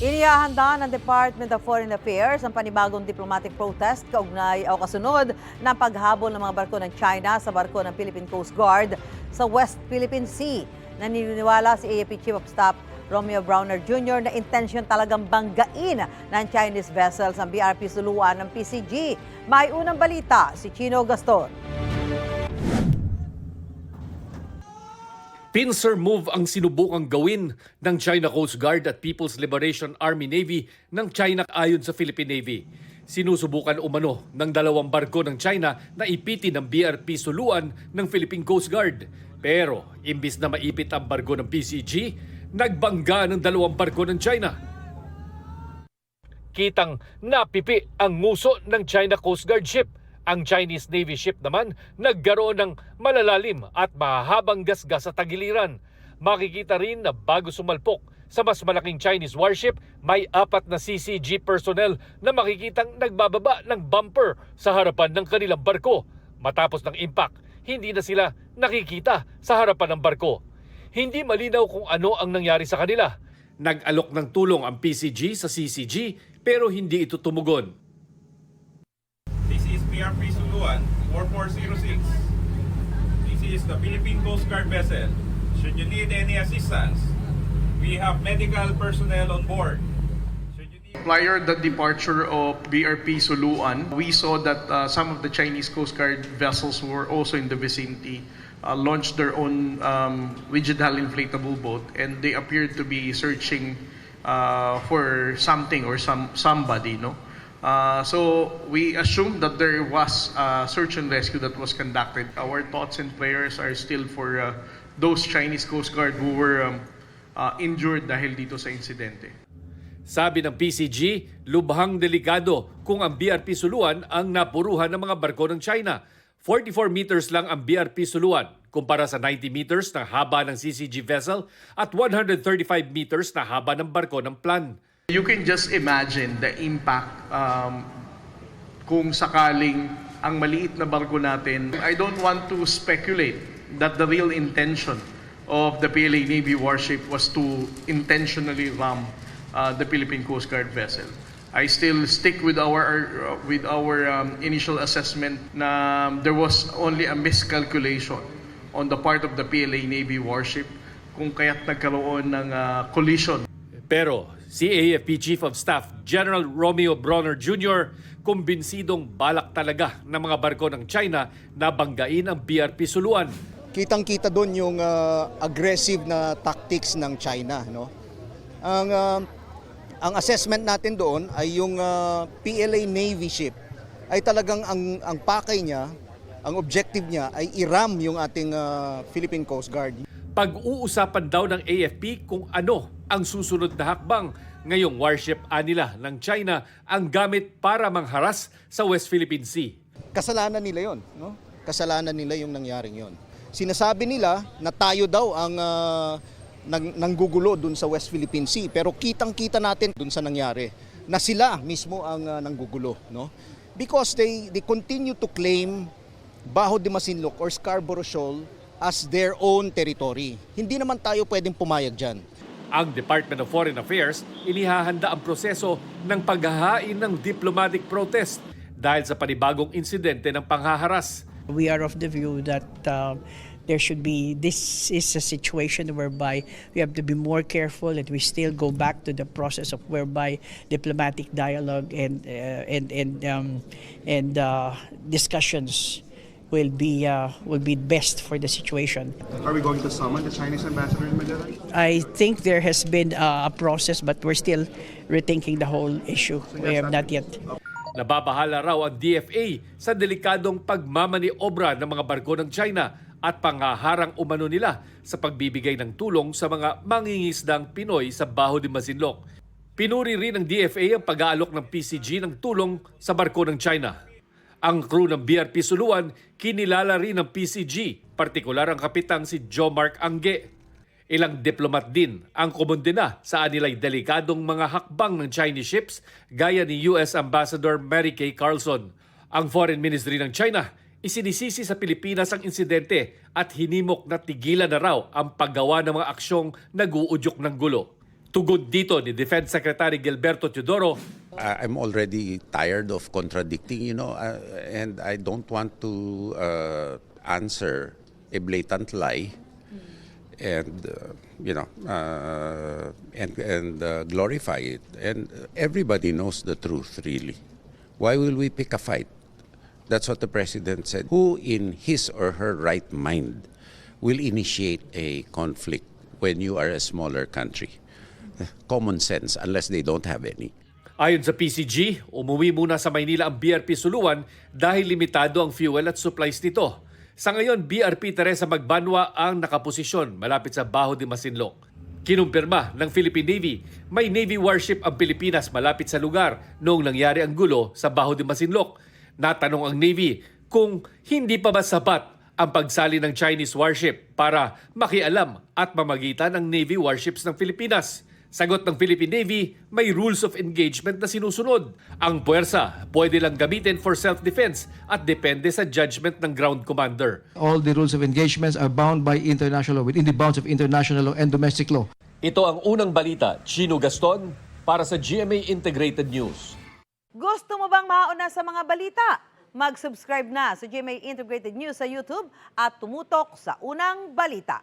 Inihahanda ng Department of Foreign Affairs ang panibagong diplomatic protest kaugnay o kasunod ng paghabol ng mga barko ng China sa barko ng Philippine Coast Guard sa West Philippine Sea. Naniniwala si AFP Chief of Staff Romeo Browner Jr. na intensyon talagang banggain ng Chinese vessels ang BRP Suluan ng PCG. May unang balita si Chino Gaston. Pincer move ang sinubukang gawin ng China Coast Guard at People's Liberation Army Navy ng China ayon sa Philippine Navy. Sinusubukan umano ng dalawang barko ng China na ipitin ng BRP Suluan ng Philippine Coast Guard. Pero imbis na maipit ang barko ng PCG, nagbangga ng dalawang barko ng China. Kitang napipi ang nguso ng China Coast Guard ship. Ang Chinese Navy ship naman nagkaroon ng malalalim at mahahabang gasgas sa tagiliran. Makikita rin na bago sumalpok sa mas malaking Chinese warship, may 4 na CCG personnel na makikitang nagbababa ng bumper sa harapan ng kanilang barko. Matapos ng impact, hindi na sila nakikita sa harapan ng barko. Hindi malinaw kung ano ang nangyari sa kanila. Nag-alok ng tulong ang PCG sa CCG pero hindi ito tumugon. BRP Suluan 4406. This is the Philippine Coast Guard vessel. Should you need any assistance, we have medical personnel on board. Prior the departure of BRP Suluan, we saw that some of the Chinese Coast Guard vessels who were also in the vicinity launched their own rigid hull inflatable boat, and they appeared to be searching for something or somebody, no? So we assumed that there was search and rescue that was conducted. Our thoughts and prayers are still for those Chinese Coast Guard who were injured dahil dito sa insidente. Sabi ng PCG, lubhang delikado kung ang BRP Suluan ang napuruhan ng mga barko ng China. 44 meters lang ang BRP Suluan kumpara sa 90 meters na haba ng CCG vessel at 135 meters na haba ng barko ng Plan. You can just imagine the impact kung sakaling ang maliit na barko natin. I don't want to speculate that the real intention of the PLA Navy warship was to intentionally ram the Philippine Coast Guard vessel. I still stick with our initial assessment na there was only a miscalculation on the part of the PLA Navy warship kung kaya't nagkaroon ng collision. Pero si AFP Chief of Staff General Romeo Browner Jr. kumbinsidong balak talaga ng mga barko ng China na banggain ang BRP Suluan. Kitang-kita doon yung aggressive na tactics ng China, no? Ang assessment natin doon ay yung PLA Navy ship ay talagang ang pakay niya, ang objective niya ay iram yung ating Philippine Coast Guard. Pag-uusapan daw ng AFP kung ano ang susunod na hakbang ngayong warship nila ng China ang gamit para mangharas sa West Philippine Sea. Kasalanan nila yon, no? Kasalanan nila yung nangyaring yon. Sinasabi nila na tayo daw ang nanggugulo dun sa West Philippine Sea, pero kitang-kita natin dun sa nangyari na sila mismo ang nanggugulo, no? Because they continue to claim Bajo de Masinloc or Scarborough Shoal as their own territory. Hindi naman tayo pwedeng pumayag dyan. Ang Department of Foreign Affairs inihahanda ang proseso ng paghahain ng diplomatic protest dahil sa panibagong insidente ng panghaharas. We are of the view that this is a situation whereby we have to be more careful, and we still go back to the process of whereby diplomatic dialogue and discussions will be best for the situation. Are we going to summon the Chinese ambassador in Manila? I think there has been a process, but we're still rethinking the whole issue. We have not yet. Nababahala raw ang DFA sa delikadong pagmamaniobra ng mga barko ng China at panghaharang umano nila sa pagbibigay ng tulong sa mga mangingisdang Pinoy sa Bajo de Masinloc. Pinuri rin ng DFA ang pag-aalok ng PCG ng tulong sa barko ng China. Ang crew ng BRP Suluan kinilala rin ng PCG, partikular ang kapitang si Joe Mark Angge. Ilang diplomat din ang kumundena sa anilay delikadong mga hakbang ng Chinese ships gaya ni US Ambassador Mary Kay Carlson. Ang Foreign Ministry ng China isinisisi sa Pilipinas ang insidente at hinimok na tigilan na raw ang paggawa ng mga aksyong nag-uudyok ng gulo. Tugod dito ni Defense Secretary Gilberto Teodoro, I'm already tired of contradicting, and I don't want to answer a blatant lie and glorify it. And everybody knows the truth, really. Why will we pick a fight? That's what the president said. Who in his or her right mind will initiate a conflict when you are a smaller country? Common sense, unless they don't have any. ayon sa PCG, umuwi muna sa Maynila ang BRP Suluan dahil limitado ang fuel at supplies nito. Sa ngayon, BRP Teresa Magbanwa ang nakaposisyon malapit sa Baho de Masinloc. Kinumpirma ng Philippine Navy, may Navy warship ang Pilipinas malapit sa lugar noong nangyari ang gulo sa Baho de Masinloc. Natanong ang Navy kung hindi pa ba sapat ang pagsali ng Chinese warship para makialam at mamagitan ng Navy warships ng Pilipinas. Sagot ng Philippine Navy, may rules of engagement na sinusunod. Ang puwersa pwede lang gamitin for self-defense at depende sa judgment ng ground commander. All the rules of engagements are bound by international law, within the bounds of international law and domestic law. Ito ang unang balita, Chino Gaston, para sa GMA Integrated News. Gusto mo bang mauna sa mga balita? Mag-subscribe na sa GMA Integrated News sa YouTube at tumutok sa unang balita.